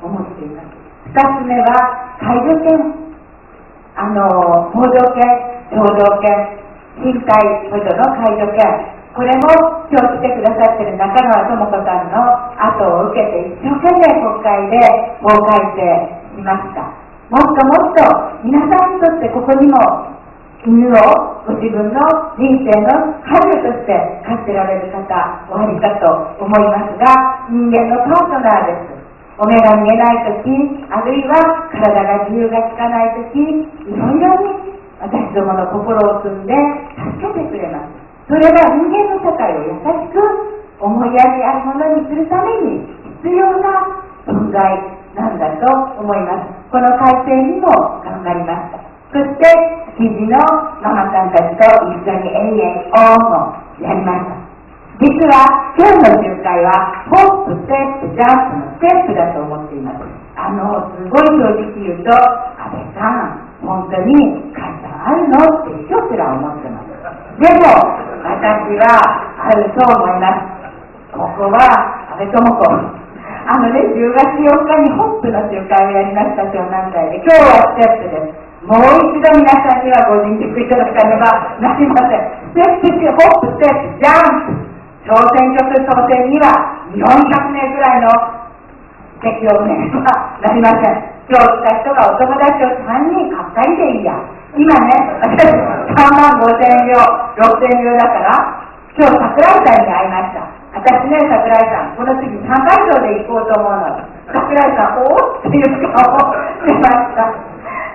思っています。2つ目は介助犬、盲導犬、聴導犬、身体補助の介助犬、これも今日来てくださっている中川智子さんの後を受けて一生懸命国会で法改正しました。もっともっと皆さんにとってここにも犬をご自分の人生の伴侶として飼ってられる方おありかと思いますが、人間のパートナーです。お目が見えないとき、あるいは体が自由が利かないとき、いろいろに私どもの心を汲んで助けてくれます。それは人間の社会を優しく思いやりあるものにするために必要な存在なんだと思います。この改正にも頑張りました。そして記事のママさんたちと一緒にオンもやりました。実は今日の集会はホップ、ステップ、ジャンプのステップだと思っています。すごい正直言うと、安倍さん本当に会社あるのってひとすら思ってます。でも私はあると思います。ここは安倍智子、10月4日にホップの集会をやりました、湘南台で。今日はステップです。もう一度皆さんにはご尽力いただかねばなりません。ステップ、ホップ、ステップ、ジャンプ。小選挙区当選には400名ぐらいの適応名はなりません。今日来た人がお友達を3人買ったりでいいや。今ね、私3万5千票、6千票だから、今日桜井さんに会いました。私ね、桜井さん、この次3会場で行こうと思うの。桜井さん、おーっていう顔をしてました。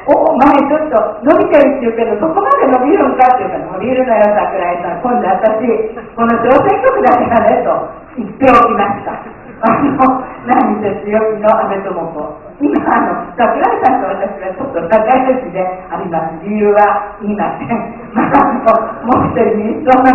お前ちょっと伸びてるって言うけど、そこまで伸びるんかっていうか、伸びるのよ、桜井さん。今度私、この小選挙区だけだね、と言っておきました。何せ強気の安倍智子。今、桜井さんと私はちょっと高い年であります。理由は言いません。もう一人民主党の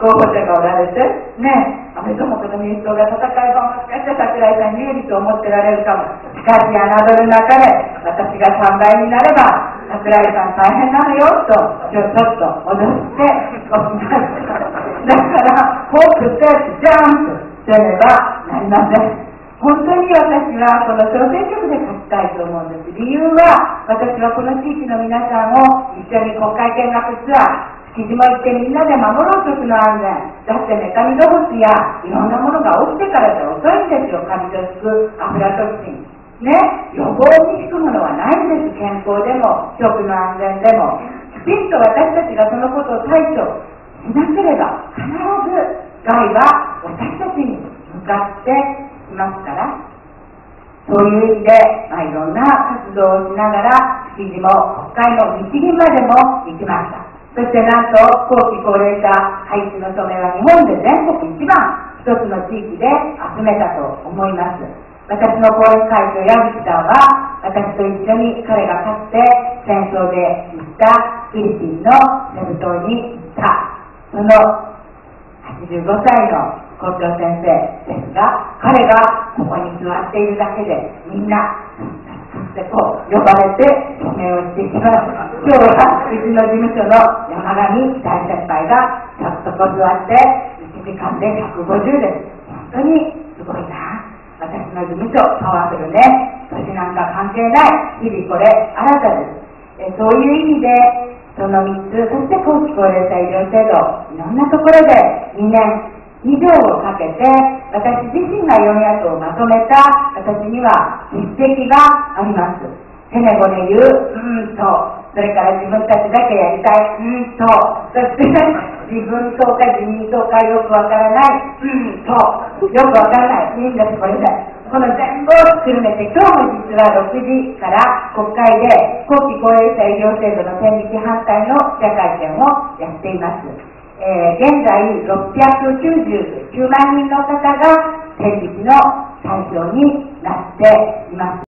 候補者がおられて、ね、安倍智子と民主党が戦えば、もしかして桜井さんに有利と思ってられるかも。しかし、侮る中で、私が3倍になれば、桜井さん大変なのよ、と、ちょっと脅しておきました。だから、ホープ、ステップ、ジャンプせねばなりません。本当に私はこの小選挙区で勝ちたいと思うんです。理由は、私はこの地域の皆さんを一緒に国会見学ツアー、築地も行ってみんなで守ろうとする安全。だってメタミドブスやいろんなものが起きてからじゃ遅いんですよ。カビとつくアフラトキン。ね、予防に効くものはないんです。健康でも、食の安全でも。きちんと私たちがそのことを対処しなければ、必ず害は私たちに向かっていますから、そういう意味で、いろんな活動をしながら、築地も国会の日銀までも行きました。そしてなんと、後期高齢者配置の署名は日本で全国一番一つの地域で集めたと思います。私の後援会長矢口さんは、私と一緒に彼がかつて戦争で行ったフィリピンのセブ島に行った、その85歳の校長先生ですが、彼がここに座っているだけでみんなってこう呼ばれて署名をしていきます。今日はうちの事務所の山上大先輩がちょっとこう座って1時間で150です。本当にすごいな。私の事務所パワフルね。年なんか関係ない。日々これ新たです。そういう意味でその3つ、そして後期高齢者医療制度、いろんなところで2年以上をかけて、私自身が4野党をまとめた私には実績があります。ヘネゴネ言う、それから自分たちだけやりたい、そして自分党か自民党かよくわからない、よくわからない、いいんです、これで。この全部をくるめて、今日も実は6時から国会で後期高齢者医療制度の天引き反対の記者会見をやっています。現在699万人の方が天引きの対象になっています。